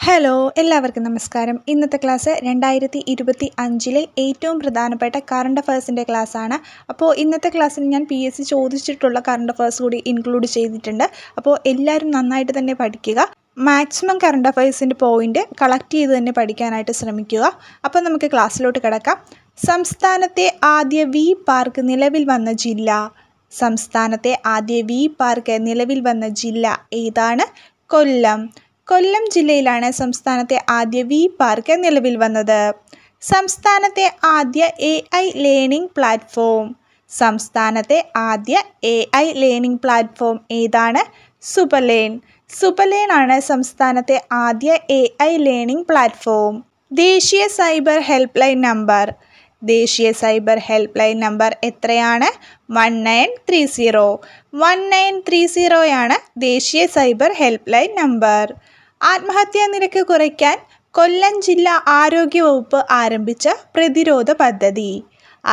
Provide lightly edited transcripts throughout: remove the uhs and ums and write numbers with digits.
Hello എല്ലാവർക്കും നമസ്കാരം. ഇന്നത്തെ ക്ലാസ് 2025 ഏറ്റവും പ്രധാനപ്പെട്ട കറണ്ട് അഫയേഴ്സിൻ്റെ ക്ലാസ്സാണ്. അപ്പോൾ ഇന്നത്തെ ക്ലാസ്സിൽ ഞാൻ PSC ചോദിച്ചിട്ടുള്ള കറണ്ട് അഫയേഴ്സ് കൂടി ഇൻക്ലൂഡ് ചെയ്തിട്ടുണ്ട്. അപ്പോൾ എല്ലാവരും നന്നായിട്ട് തന്നെ പഠിക്കുക. മാക്സിമം കറണ്ട് അഫയേഴ്സിൻ്റെ പോയിൻ്റ് കളക്ട് ചെയ്ത് തന്നെ പഠിക്കാനായിട്ട് ശ്രമിക്കുക. അപ്പോൾ നമുക്ക് ക്ലാസ്സിലോട്ട് കിടക്കാം. സംസ്ഥാനത്തെ ആദ്യ വി പാർക്ക് നിലവിൽ വന്ന ജില്ല. സംസ്ഥാനത്തെ ആദ്യ വി പാർക്ക് നിലവിൽ വന്ന ജില്ല ഏതാണ്? കൊല്ലം. കൊല്ലം ജില്ലയിലാണ് സംസ്ഥാനത്തെ ആദ്യ വി പാർക്ക് നിലവിൽ വന്നത്. സംസ്ഥാനത്തെ ആദ്യ AI ലേണിംഗ് പ്ലാറ്റ്ഫോം. സംസ്ഥാനത്തെ ആദ്യ AI ലേണിംഗ് പ്ലാറ്റ്ഫോം ഏതാണ്? സുപലേൺ. സുപലേൺ ആണ് സംസ്ഥാനത്തെ ആദ്യ AI ലേണിംഗ് പ്ലാറ്റ്ഫോം. ദേശീയ സൈബർ ഹെൽപ്പ് ലൈൻ നമ്പർ. ദേശീയ സൈബർ ഹെൽപ്പ് ലൈൻ നമ്പർ എത്രയാണ്? 1930. 1930 ദേശീയ സൈബർ ഹെൽപ്പ് ലൈൻ നമ്പർ. ആത്മഹത്യാ നിരക്ക് കുറയ്ക്കാൻ കൊല്ലം ജില്ലാ ആരോഗ്യവകുപ്പ് ആരംഭിച്ച പ്രതിരോധ പദ്ധതി.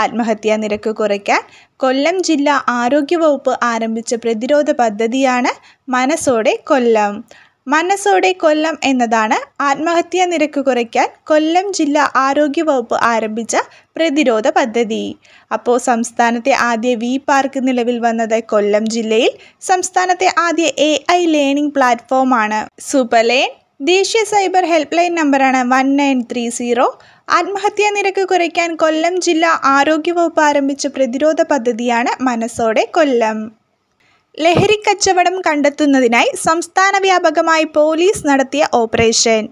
ആത്മഹത്യാ നിരക്ക് കുറയ്ക്കാൻ കൊല്ലം ജില്ലാ ആരോഗ്യവകുപ്പ് ആരംഭിച്ച പ്രതിരോധ പദ്ധതിയാണ് മനസ്സോടെ കൊല്ലം. മനസ്സോടെ കൊല്ലം എന്നതാണ് ആത്മഹത്യാ നിരക്ക് കുറയ്ക്കാൻ കൊല്ലം ജില്ലാ ആരോഗ്യവകുപ്പ് ആരംഭിച്ച പ്രതിരോധ പദ്ധതി. അപ്പോൾ സംസ്ഥാനത്തെ ആദ്യ വി പാർക്ക് നിലവിൽ വന്നത് കൊല്ലം ജില്ലയിൽ. സംസ്ഥാനത്തെ ആദ്യ AI ലേണിംഗ് പ്ലാറ്റ്ഫോമാണ് സുപലേൺ. ദേശീയ സൈബർ ഹെൽപ്പ് ലൈൻ നമ്പറാണ് 1930. ആത്മഹത്യാ നിരക്ക് കുറയ്ക്കാൻ കൊല്ലം ജില്ലാ ആരോഗ്യവകുപ്പ് ആരംഭിച്ച പ്രതിരോധ പദ്ധതിയാണ് മനസ്സോടെ കൊല്ലം. ലഹരിക്കച്ചവടം കണ്ടെത്തുന്നതിനായി സംസ്ഥാന വ്യാപകമായി പോലീസ് നടത്തിയ ഓപ്പറേഷൻ.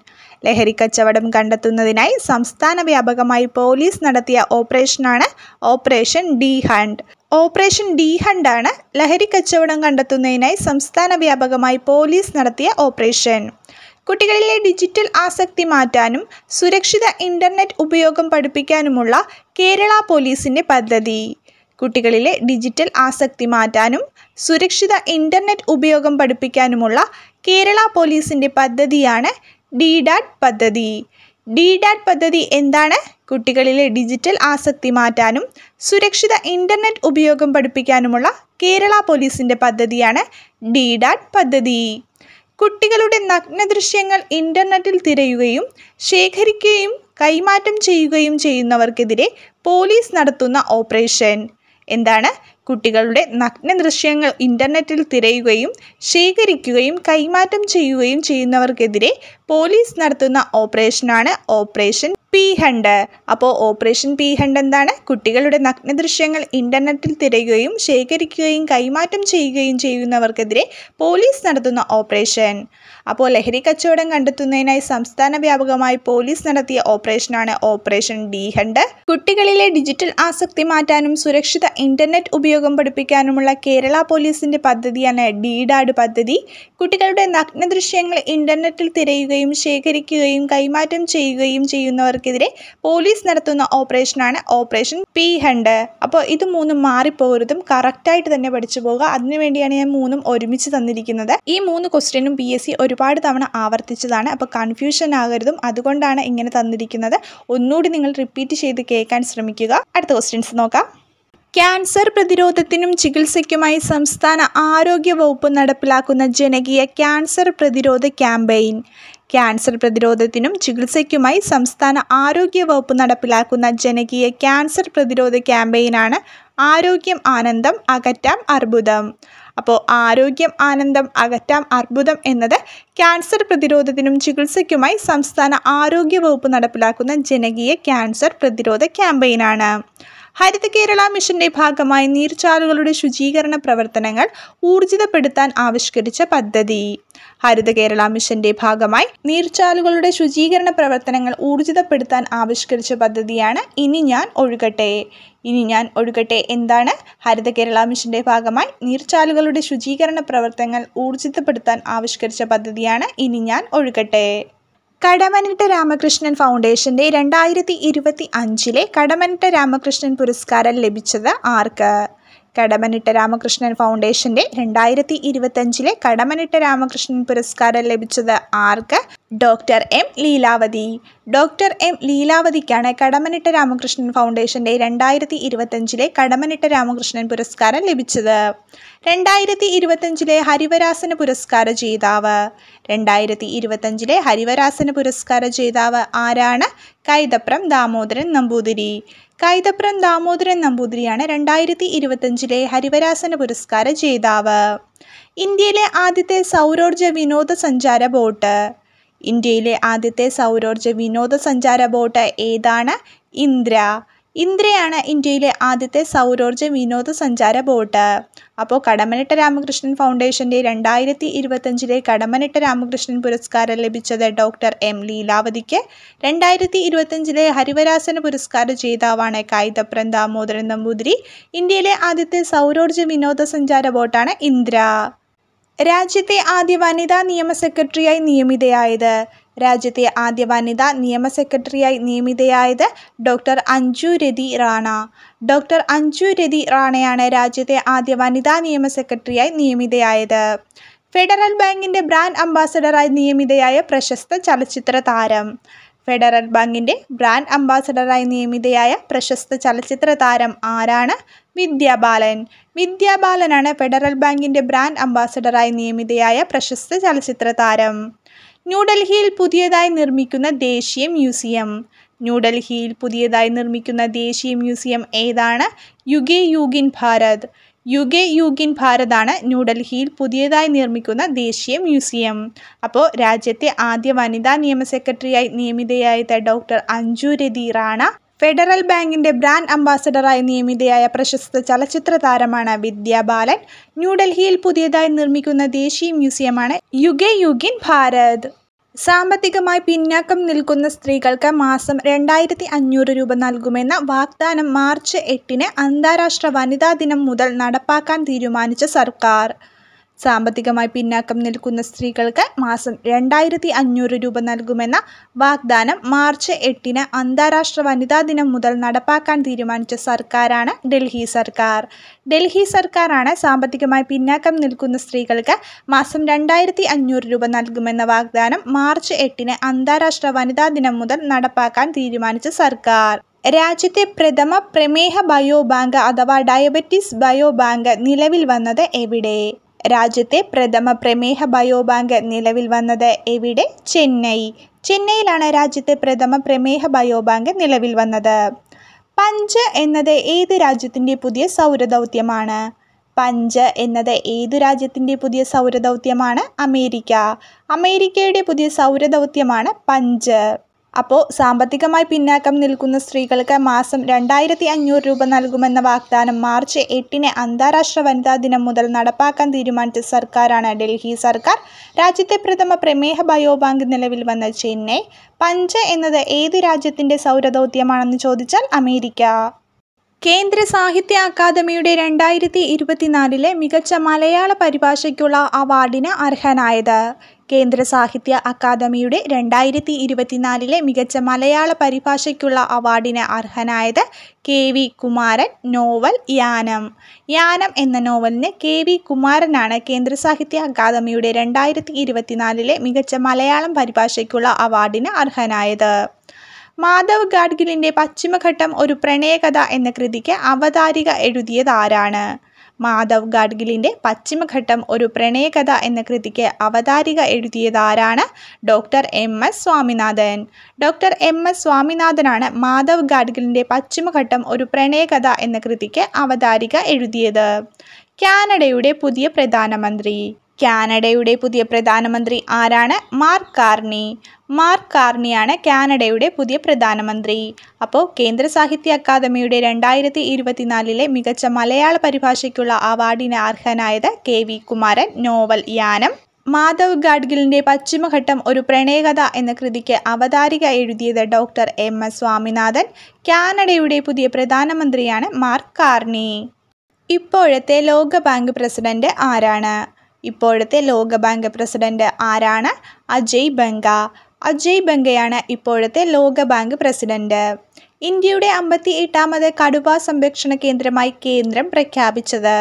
ലഹരിക്കച്ചവടം കണ്ടെത്തുന്നതിനായി സംസ്ഥാന വ്യാപകമായി പോലീസ് നടത്തിയ ഓപ്പറേഷനാണ് operation D hunt. Operation D hunt ആണ് ലഹരിക്കച്ചവടം കണ്ടെത്തുന്നതിനായി സംസ്ഥാന വ്യാപകമായി പോലീസ് നടത്തിയ ഓപ്പറേഷൻ. കുട്ടികളിലെ ഡിജിറ്റൽ ആസക്തി മാറ്റാനും സുരക്ഷിത ഇൻ്റർനെറ്റ് ഉപയോഗം പഠിപ്പിക്കാനുമുള്ള കേരള പോലീസിൻ്റെ പദ്ധതി. കുട്ടികളിലെ ഡിജിറ്റൽ ആസക്തി മാറ്റാനും സുരക്ഷിത ഇൻ്റർനെറ്റ് ഉപയോഗം പഠിപ്പിക്കാനുമുള്ള കേരള പോലീസിൻ്റെ പദ്ധതിയാണ് DDAT പദ്ധതി. DDAT പദ്ധതി എന്താണ്? കുട്ടികളിലെ ഡിജിറ്റൽ ആസക്തി മാറ്റാനും സുരക്ഷിത ഇൻ്റർനെറ്റ് ഉപയോഗം പഠിപ്പിക്കാനുമുള്ള കേരള പോലീസിൻ്റെ പദ്ധതിയാണ് DDAT പദ്ധതി. കുട്ടികളുടെ നഗ്നദൃശ്യങ്ങൾ ഇൻ്റർനെറ്റിൽ തിരയുകയും ശേഖരിക്കുകയും കൈമാറ്റം ചെയ്യുകയും ചെയ്യുന്നവർക്കെതിരെ പോലീസ് നടത്തുന്ന ഓപ്പറേഷൻ എന്താണ്? കുട്ടികളുടെ നഗ്നദൃശ്യങ്ങൾ ഇൻ്റർനെറ്റിൽ തിരയുകയും ശേഖരിക്കുകയും കൈമാറ്റം ചെയ്യുകയും ചെയ്യുന്നവർക്കെതിരെ പോലീസ് നടത്തുന്ന ഓപ്പറേഷനാണ് ഓപ്പറേഷൻ പി ഹണ്ട്. അപ്പോൾ ഓപ്പറേഷൻ പി ഹണ്ട് എന്താണ്? കുട്ടികളുടെ നഗ്നദൃശ്യങ്ങൾ ഇൻ്റർനെറ്റിൽ തിരയുകയും ശേഖരിക്കുകയും കൈമാറ്റം ചെയ്യുകയും ചെയ്യുന്നവർക്കെതിരെ പോലീസ് നടത്തുന്ന ഓപ്പറേഷൻ. അപ്പോൾ ലഹരി കച്ചവടം കണ്ടെത്തുന്നതിനായി സംസ്ഥാന വ്യാപകമായി പോലീസ് നടത്തിയ ഓപ്പറേഷനാണ് ഓപ്പറേഷൻ ഡി ഹണ്ട്. കുട്ടികളിലെ ഡിജിറ്റൽ ആസക്തി മാറ്റാനും സുരക്ഷിത ഇൻ്റർനെറ്റ് ഉപയോഗം പഠിപ്പിക്കാനുമുള്ള കേരള പോലീസിൻ്റെ പദ്ധതിയാണ് DDAT പദ്ധതി. കുട്ടികളുടെ നഗ്നദൃശ്യങ്ങൾ ഇൻ്റർനെറ്റിൽ തിരയുകയും ശേഖരിക്കുകയും കൈമാറ്റം ചെയ്യുകയും ചെയ്യുന്നവർക്കെതിരെ പോലീസ് നടത്തുന്ന ഓപ്പറേഷനാണ് ഓപ്പറേഷൻ പി ഹണ്ട്. അപ്പോൾ ഇത് മൂന്നും മാറിപ്പോകരുതും, കറക്റ്റായിട്ട് തന്നെ പഠിച്ചു പോകുക. അതിനുവേണ്ടിയാണ് ഞാൻ മൂന്നും ഒരുമിച്ച് തന്നിരിക്കുന്നത്. ഈ 3 ക്വസ്റ്റ്യനും PSC ഒരുപാട് തവണ ആവർത്തിച്ചതാണ്. അപ്പോൾ കൺഫ്യൂഷൻ ആകരുതും, അതുകൊണ്ടാണ് ഇങ്ങനെ തന്നിരിക്കുന്നത്. ഒന്നുകൂടി നിങ്ങൾ റിപ്പീറ്റ് ചെയ്ത് കേൾക്കാൻ ശ്രമിക്കുക. അടുത്ത ക്വസ്റ്റ്യൻസ് നോക്കാം. ക്യാൻസർ പ്രതിരോധത്തിനും ചികിത്സയ്ക്കുമായി സംസ്ഥാന ആരോഗ്യ വകുപ്പ് നടപ്പിലാക്കുന്ന ജനകീയ ക്യാൻസർ പ്രതിരോധ ക്യാമ്പയിൻ. ക്യാൻസർ പ്രതിരോധത്തിനും ചികിത്സയ്ക്കുമായി സംസ്ഥാന ആരോഗ്യ വകുപ്പ് നടപ്പിലാക്കുന്ന ജനകീയ ക്യാൻസർ പ്രതിരോധ ക്യാമ്പയിനാണ് ആരോഗ്യം ആനന്ദം അകറ്റാം അർബുദം. അപ്പോൾ ആരോഗ്യം ആനന്ദം അകറ്റാം അർബുദം എന്നത് ക്യാൻസർ പ്രതിരോധത്തിനും ചികിത്സയ്ക്കുമായി സംസ്ഥാന ആരോഗ്യ വകുപ്പ് നടപ്പിലാക്കുന്ന ജനകീയ ക്യാൻസർ പ്രതിരോധ ക്യാമ്പയിനാണ്. ഹരിത കേരള മിഷന്റെ ഭാഗമായി നീർച്ചാലുകളുടെ ശുചീകരണ പ്രവർത്തനങ്ങൾ ഊർജിതപ്പെടുത്താൻ ആവിഷ്കരിച്ച പദ്ധതി. ഹരിത കേരള മിഷന്റെ ഭാഗമായി നീർച്ചാലുകളുടെ ശുചീകരണ പ്രവർത്തനങ്ങൾ ഊർജിതപ്പെടുത്താൻ ആവിഷ്കരിച്ച പദ്ധതിയാണ് ഇനി ഞാൻ ഒഴുകട്ടെ. ഇനി ഞാൻ ഒഴുകട്ടെ എന്താണ്? ഹരിത കേരള മിഷന്റെ ഭാഗമായി നീർച്ചാലുകളുടെ ശുചീകരണ പ്രവർത്തനങ്ങൾ ഊർജിതപ്പെടുത്താൻ ആവിഷ്കരിച്ച പദ്ധതിയാണ് ഇനി ഞാൻ ഒഴുകട്ടെ. കടമനിട്ട രാമകൃഷ്ണൻ ഫൗണ്ടേഷന്റെ 2025 കടമനിട്ട രാമകൃഷ്ണൻ പുരസ്കാരം ലഭിച്ചത് ആർക്ക്? കടമനിട്ട രാമകൃഷ്ണൻ ഫൗണ്ടേഷന്റെ 2025 കടമനിട്ട രാമകൃഷ്ണൻ പുരസ്കാരം ലഭിച്ചത് ആർക്ക്? Doctor M Leelavathi. Doctor M ലീലാവതിക്കാണ് കടമ്മനിട്ട രാമകൃഷ്ണൻ ഫൗണ്ടേഷന്റെ 2025 കടമ്മനിട്ട രാമകൃഷ്ണൻ പുരസ്കാരം ലഭിച്ചത്. 2025 ഹരിവരാസന പുരസ്കാര ജേതാവ്. 2025 ഹരിവരാസന പുരസ്കാര ജേതാവ് ആരാണ്? കൈതപ്രം ദാമോദരൻ നമ്പൂതിരി. കൈതപ്രം ദാമോദരൻ നമ്പൂതിരിയാണ് 2025 ഹരിവരാസന പുരസ്കാര ജേതാവ്. ഇന്ത്യയിലെ ആദ്യത്തെ സൗരോർജ്ജ വിനോദസഞ്ചാര ബോട്ട്. ഇന്ത്യയിലെ ആദ്യത്തെ സൗരോർജ്ജ വിനോദസഞ്ചാര ബോട്ട് ഏതാണ്? ഇന്ദ്ര. ഇന്ദ്രയാണ് ഇന്ത്യയിലെ ആദ്യത്തെ സൗരോർജ്ജ വിനോദസഞ്ചാര ബോട്ട്. അപ്പോൾ കടമ്മനിട്ട രാമകൃഷ്ണൻ ഫൗണ്ടേഷന്റെ 2025 കടമ്മനിട്ട രാമകൃഷ്ണൻ പുരസ്കാരം ലഭിച്ചത് ഡോക്ടർ എം ലീലാവതിക്ക്. 2025 ഹരിവരാസന പുരസ്കാര ജേതാവാണ് കൈതപ്രം ദാമോദരൻ നമ്പൂതിരി. ഇന്ത്യയിലെ ആദ്യത്തെ സൗരോർജ്ജ വിനോദസഞ്ചാര ബോട്ടാണ് ഇന്ദ്ര. രാജ്യത്തെ ആദ്യ വനിതാ നിയമ സെക്രട്ടറിയായി നിയമിതയായത്. രാജ്യത്തെ ആദ്യ വനിതാ നിയമ സെക്രട്ടറിയായി നിയമിതയായത് ഡോക്ടർ അഞ്ജു രതി റാണ. ഡോക്ടർ അഞ്ജു രതി റാണയാണ് രാജ്യത്തെ ആദ്യ വനിതാ നിയമ സെക്രട്ടറിയായി നിയമിതയായത്. ഫെഡറൽ ബാങ്കിന്റെ ബ്രാൻഡ് അംബാസഡറായി നിയമിതയായ പ്രശസ്ത ചലച്ചിത്ര താരം. ഫെഡറൽ ബാങ്കിന്റെ ബ്രാൻഡ് അംബാസഡറായി നിയമിതയായ പ്രശസ്ത ചലച്ചിത്ര താരം ആരാണ്? വിദ്യാ ബാലൻ. വിദ്യാ ബാലനാണ് ഫെഡറൽ ബാങ്കിന്റെ ബ്രാൻഡ് അംബാസഡറായി നിയമിതയായ പ്രശസ്ത ചലച്ചിത്ര താരം. ന്യൂഡൽഹിയിൽ പുതിയതായി നിർമ്മിക്കുന്ന ദേശീയ മ്യൂസിയം. ന്യൂഡൽഹിയിൽ പുതിയതായി നിർമ്മിക്കുന്ന ദേശീയ മ്യൂസിയം ഏതാണ്? യുഗേ യൂഗിൻ ഭാരത്. യുഗേ യൂഗിൻ ഭാരതാണ് ന്യൂഡൽഹിയിൽ പുതിയതായി നിർമ്മിക്കുന്ന ദേശീയ മ്യൂസിയം. അപ്പോൾ രാജ്യത്തെ ആദ്യ വനിതാ നിയമ സെക്രട്ടറിയായി നിയമിതയായത് ഡോക്ടർ അഞ്ജു രതി റാണ. ഫെഡറൽ ബാങ്കിന്റെ ബ്രാൻഡ് അംബാസഡറായി നിയമിതയായ പ്രശസ്ത ചലച്ചിത്ര താരമാണ് വിദ്യാ ബാലൻ. ന്യൂഡൽഹിയിൽ പുതിയതായി നിർമ്മിക്കുന്ന ദേശീയ മ്യൂസിയമാണ് യുഗേ യൂഗിൻ ഭാരത്. സാമ്പത്തികമായി പിന്നാക്കം നിൽക്കുന്ന സ്ത്രീകൾക്ക് മാസം 2500 രൂപ നൽകുമെന്ന വാഗ്ദാനം മാർച്ച് 8 അന്താരാഷ്ട്ര വനിതാ ദിനം മുതൽ നടപ്പാക്കാൻ തീരുമാനിച്ച സർക്കാർ. സാമ്പത്തികമായി പിന്നാക്കം നിൽക്കുന്ന സ്ത്രീകൾക്ക് മാസം 2500 രൂപ നൽകുമെന്ന വാഗ്ദാനം മാർച്ച് 8 അന്താരാഷ്ട്ര വനിതാ ദിനം മുതൽ നടപ്പാക്കാൻ തീരുമാനിച്ച സർക്കാരാണ് ഡൽഹി സർക്കാർ. ഡൽഹി സർക്കാരാണ് സാമ്പത്തികമായി പിന്നാക്കം നിൽക്കുന്ന സ്ത്രീകൾക്ക് മാസം 2500 രൂപ നൽകുമെന്ന വാഗ്ദാനം മാർച്ച് 8 അന്താരാഷ്ട്ര വനിതാ ദിനം മുതൽ നടപ്പാക്കാൻ തീരുമാനിച്ച സർക്കാർ. രാജ്യത്തെ പ്രഥമ പ്രമേഹ ബയോബാങ്ക് അഥവാ ഡയബറ്റിസ് ബയോബാങ്ക് നിലവിൽ വന്നത് എവിടെ? രാജ്യത്തെ പ്രഥമ പ്രമേഹ ബയോബാങ്ക് നിലവിൽ വന്നത് എവിടെ? ചെന്നൈ. ചെന്നൈയിലാണ് രാജ്യത്തെ പ്രഥമ പ്രമേഹ ബയോബാങ്ക് നിലവിൽ വന്നത്. പഞ്ച് എന്നത് ഏത് രാജ്യത്തിൻ്റെ പുതിയ സൗരദൗത്യമാണ്? പഞ്ച് എന്നത് ഏതു രാജ്യത്തിൻ്റെ പുതിയ സൗരദൗത്യമാണ്? അമേരിക്ക. അമേരിക്കയുടെ പുതിയ സൗരദൗത്യമാണ് പഞ്ച്. അപ്പോൾ സാമ്പത്തികമായി പിന്നാക്കം നിൽക്കുന്ന സ്ത്രീകൾക്ക് മാസം 2500 രൂപ നൽകുമെന്ന വാഗ്ദാനം മാർച്ച് 8 അന്താരാഷ്ട്ര വനിതാ ദിനം മുതൽ നടപ്പാക്കാൻ തീരുമാനിച്ച സർക്കാരാണ് ഡൽഹി സർക്കാർ. രാജ്യത്തെ പ്രഥമ പ്രമേഹ ബയോബാങ്ക് നിലവിൽ വന്ന ചെന്നൈ. പഞ്ച് എന്നത് ഏത് രാജ്യത്തിൻ്റെ സൗരദൗത്യമാണെന്ന് ചോദിച്ചാൽ അമേരിക്ക. കേന്ദ്ര സാഹിത്യ അക്കാദമിയുടെ 2024 മികച്ച മലയാള പരിഭാഷയ്ക്കുള്ള അവാർഡിന് അർഹനായത്. കേന്ദ്ര സാഹിത്യ അക്കാദമിയുടെ 2024 മികച്ച മലയാള പരിഭാഷയ്ക്കുള്ള അവാർഡിന് അർഹനായത് KV കുമാരൻ. നോവൽ യാനം. യാനം എന്ന നോവലിന് KV കുമാരനാണ് കേന്ദ്ര സാഹിത്യ അക്കാദമിയുടെ 2024 മികച്ച മലയാളം പരിഭാഷയ്ക്കുള്ള അവാർഡിന് അർഹനായത്. മാധവ് ഗാഡ്ഗിലിൻ്റെ പശ്ചിമഘട്ടം ഒരു പ്രണയകഥ എന്ന കൃതിക്ക് അവതാരിക എഴുതിയതാരാണ്? മാധവ് ഗാഡ്ഗിലിൻ്റെ പശ്ചിമഘട്ടം ഒരു പ്രണയകഥ എന്ന കൃതിക്ക് അവതാരിക എഴുതിയതാരാണ്? Doctor MS Swaminathan. Doctor MS സ്വാമിനാഥനാണ് മാധവ് ഗാഡ്ഗിലിൻ്റെ പശ്ചിമഘട്ടം ഒരു പ്രണയകഥ എന്ന കൃതിക്ക് അവതാരിക എഴുതിയത്. കാനഡയുടെ പുതിയ പ്രധാനമന്ത്രി. കാനഡയുടെ പുതിയ പ്രധാനമന്ത്രി ആരാണ്? Mark Carney. മാർക്ക് കാർണിയാണ് കാനഡയുടെ പുതിയ പ്രധാനമന്ത്രി. അപ്പോൾ കേന്ദ്ര സാഹിത്യ അക്കാദമിയുടെ 2024 മികച്ച മലയാള പരിഭാഷയ്ക്കുള്ള അവാർഡിന് അർഹനായത് KV കുമാരൻ. നോവൽ യാനം. മാധവ് ഗാഡ്ഗിലിൻ്റെ പശ്ചിമഘട്ടം ഒരു പ്രണയകഥ എന്ന കൃതിക്ക് അവതാരിക എഴുതിയത് ഡോക്ടർ MS സ്വാമിനാഥൻ. കാനഡയുടെ പുതിയ പ്രധാനമന്ത്രിയാണ് മാർക്ക് കാർണി. ഇപ്പോഴത്തെ ലോകബാങ്ക് പ്രസിഡന്റ് ആരാണ്? ഇപ്പോഴത്തെ ലോകബാങ്ക് പ്രസിഡന്റ് ആരാണ്? അജയ് ബംഗ. അജയ് ബംഗയാണ് ഇപ്പോഴത്തെ ലോകബാങ്ക് പ്രസിഡന്റ്. ഇന്ത്യയുടെ 58ാമത് കടുവ സംരക്ഷണ കേന്ദ്രമായി കേന്ദ്രം പ്രഖ്യാപിച്ചത്.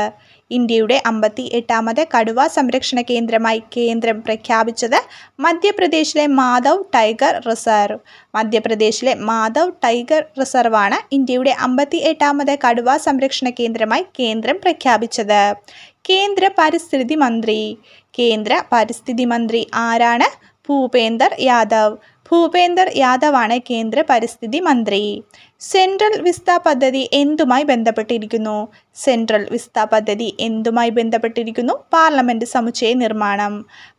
ഇന്ത്യയുടെ 58ാമത് കടുവ സംരക്ഷണ കേന്ദ്രമായി കേന്ദ്രം പ്രഖ്യാപിച്ചത് മധ്യപ്രദേശിലെ മാധവ് ടൈഗർ റിസർവ്. മധ്യപ്രദേശിലെ മാധവ് ടൈഗർ റിസർവാണ് ഇന്ത്യയുടെ 58ാമത് കടുവ സംരക്ഷണ കേന്ദ്രമായി കേന്ദ്രം പ്രഖ്യാപിച്ചത്. കേന്ദ്ര പരിസ്ഥിതി മന്ത്രി. കേന്ദ്ര പരിസ്ഥിതി മന്ത്രി ആരാണ്? ഭൂപേന്ദർ യാദവ്. ഭൂപേന്ദർ യാദവാണ് കേന്ദ്ര പരിസ്ഥിതി മന്ത്രി. സെൻട്രൽ വിസ്ത പദ്ധതി എന്തുമായി ബന്ധപ്പെട്ടിരിക്കുന്നു? സെൻട്രൽ വിസ്ത പദ്ധതി എന്തുമായി ബന്ധപ്പെട്ടിരിക്കുന്നു? പാർലമെന്റ് സമുച്ചയ നിർമ്മാണം.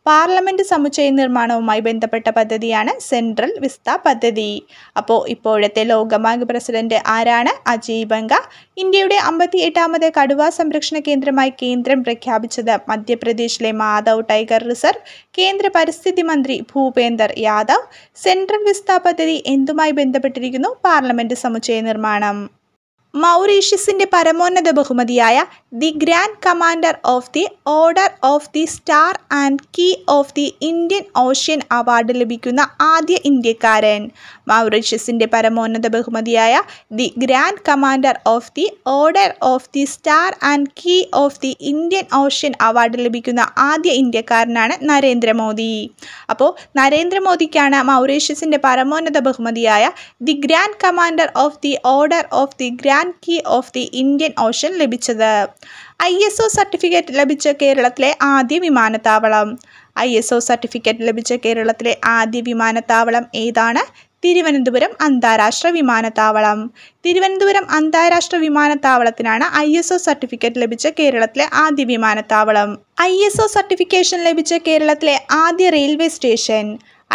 പാർലമെന്റ് സമുച്ചയ നിർമ്മാണവുമായി ബന്ധപ്പെട്ട പദ്ധതിയാണ് സെൻട്രൽ വിസ്ത പദ്ധതി. അപ്പോൾ ഇപ്പോഴത്തെ ലോകബാങ്ക് പ്രസിഡന്റ് ആരാണ്? അജയ് ബംഗ. ഇന്ത്യയുടെ 58ാമത് കടുവ സംരക്ഷണ കേന്ദ്രമായി കേന്ദ്രം പ്രഖ്യാപിച്ചത് മധ്യപ്രദേശിലെ മാധവ് ടൈഗർ റിസർവ്. കേന്ദ്ര പരിസ്ഥിതി മന്ത്രി ഭൂപേന്ദർ യാദവ്. സെൻട്രൽ വിസ്ത പദ്ധതി എന്തുമായി ബന്ധപ്പെട്ടിരിക്കുന്നു? പാർലമെന്റ് സമുച്ചയ നിർമ്മാണം. മൗറീഷ്യസിന്റെ പരമോന്നത ബഹുമതിയായ the grand commander of the order of the star and key of the Indian ocean award ലഭിക്കുന്ന ആദ്യ ഇന്ത്യക്കാരൻ. മൗറീഷ്യസിന്റെ പരമോന്നത ബഹുമതിയായ the grand commander of the order of the star and key of the Indian ocean award ലഭിക്കുന്ന ആദ്യ ഇന്ത്യക്കാരനാണ് നരേന്ദ്രമോദി. അപ്പോൾ നരേന്ദ്രമോദിക്കാണ് മൗറീഷ്യസിന്റെ പരമോന്നത ബഹുമതിയായ the grand commander of the order of the grand key of the Indian Ocean ലഭിച്ചത്. ISO സർട്ടിഫിക്കറ്റ് ലഭിച്ച കേരളത്തിലെ ആദ്യ വിമാനത്താവളം. ISO സർട്ടിഫിക്കറ്റ് ലഭിച്ച കേരളത്തിലെ ആദ്യ വിമാനത്താവളം ഏതാണ്? തിരുവനന്തപുരം അന്താരാഷ്ട്ര വിമാനത്താവളം. തിരുവനന്തപുരം അന്താരാഷ്ട്ര വിമാനത്താവളത്തിനാണ് ISO സർട്ടിഫിക്കറ്റ് ലഭിച്ച കേരളത്തിലെ ആദ്യ വിമാനത്താവളം. ISO സർട്ടിഫിക്കേഷൻ ലഭിച്ച കേരളത്തിലെ ആദ്യ റെയിൽവേ സ്റ്റേഷൻ.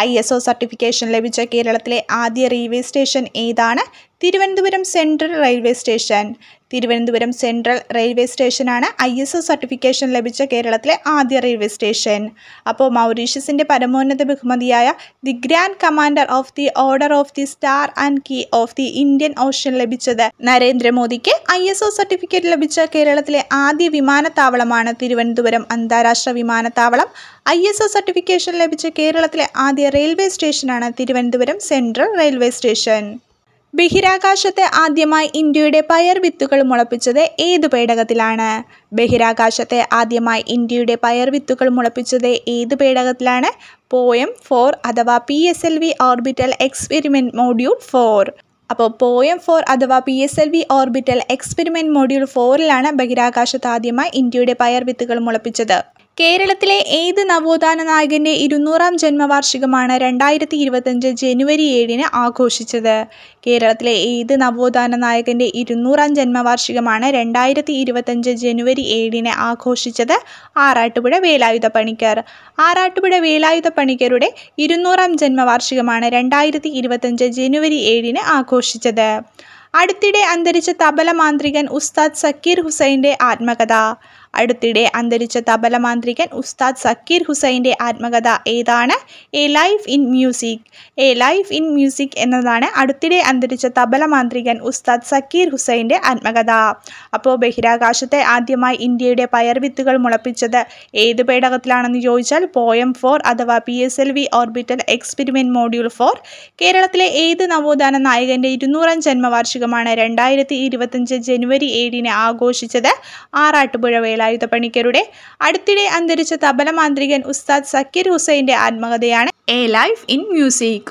ISO സർട്ടിഫിക്കേഷൻ ലഭിച്ച കേരളത്തിലെ ആദ്യ റെയിൽവേ സ്റ്റേഷൻ ഏതാണ്? Thiruvananthapuram central railway station. Thiruvananthapuram central railway സ്റ്റേഷനാണ് ISO സർട്ടിഫിക്കേഷൻ ലഭിച്ച കേരളത്തിലെ ആദ്യ റെയിൽവേ സ്റ്റേഷൻ. അപ്പോൾ മൗറീഷ്യസിന്റെ പരമോന്നത ബഹുമതിയായ the grand commander of the order of the star and key of the Indian Ocean ലഭിച്ചത് നരേന്ദ്രമോദിക്ക്. ISO സർട്ടിഫിക്കറ്റ് ലഭിച്ച കേരളത്തിലെ ആദ്യ വിമാനത്താവളമാണ് തിരുവനന്തപുരം അന്താരാഷ്ട്ര വിമാനത്താവളം. ISO സർട്ടിഫിക്കേഷൻ ലഭിച്ച കേരളത്തിലെ ആദ്യ റെയിൽവേ സ്റ്റേഷനാണ് തിരുവനന്തപുരം സെൻട്രൽ റെയിൽവേ സ്റ്റേഷൻ. ബഹിരാകാശത്തെ ആദ്യമായി ഇന്ത്യയുടെ പയർ വിത്തുകൾ മുളപ്പിച്ചത് ഏതു പേടകത്തിലാണ്? ബഹിരാകാശത്തെ ആദ്യമായി ഇന്ത്യയുടെ പയർ വിത്തുകൾ മുളപ്പിച്ചത് ഏത് പേടകത്തിലാണ്? പോയം 4 അഥവാ PSLV ഓർബിറ്റൽ എക്സ്പെരിമെൻറ്റ് മൊഡ്യൂൾ 4. അപ്പോൾ പോയം 4 അഥവാ PSLV ഓർബിറ്റൽ എക്സ്പെരിമെൻറ്റ് മൊഡ്യൂൾ 4ലാണ് ബഹിരാകാശത്ത് ആദ്യമായി ഇന്ത്യയുടെ പയർ വിത്തുകൾ മുളപ്പിച്ചത്. കേരളത്തിലെ ഏത് നവോത്ഥാന നായകൻ്റെ 200ാം ജന്മവാർഷികമാണ് 2025 ജനുവരി 7 ആഘോഷിച്ചത്? കേരളത്തിലെ ഏത് നവോത്ഥാന നായകൻ്റെ 200ാം ജന്മവാർഷികമാണ് 2025 ജനുവരി 7 ആഘോഷിച്ചത്? ആറാട്ടുപുഴ വേലായുധ പണിക്കർ. ആറാട്ടുപുഴ വേലായുധ പണിക്കരുടെ 200ാം ജന്മവാർഷികമാണ് 2025 ജനുവരി 7 ആഘോഷിച്ചത്. അടുത്തിടെ അന്തരിച്ച തബല മാന്ത്രികൻ ഉസ്താദ് സക്കീർ ഹുസൈൻ്റെ ആത്മകഥ. അടുത്തിടെ അന്തരിച്ച തബല മാന്ത്രികൻ ഉസ്താദ് സക്കീർ ഹുസൈൻ്റെ ആത്മകഥ ഏതാണ്? A Life in music. A Life in music എന്നതാണ് അടുത്തിടെ അന്തരിച്ച തബല മാന്ത്രികൻ ഉസ്താദ് സക്കീർ ഹുസൈൻ്റെ ആത്മകഥ. അപ്പോൾ ബഹിരാകാശത്തെ ആദ്യമായി ഇന്ത്യയുടെ പയർ വിത്തുകൾ മുളപ്പിച്ചത് ഏത് പേടകത്തിലാണെന്ന് ചോദിച്ചാൽ പോയം 4 അഥവാ PSLV ഓർബിറ്റൽ എക്സ്പെരിമെൻറ്റ് മൊഡ്യൂൾ 4. കേരളത്തിലെ ഏത് നവോത്ഥാന നായകൻ്റെ 200ാം ജന്മവാർഷികമാണ് 2025 ജനുവരി 7 ആഘോഷിച്ചത്? ആറാട്ടുപുഴ വേലായുധ പണിക്കരുടെ. അടുത്തിടെ അന്തരിച്ച തബല മാന്ത്രികൻ ഉസ്താദ് സക്കീർ ഹുസൈൻ്റെ ആത്മകഥയാണ് എ ലൈഫ് ഇൻ മ്യൂസിക്.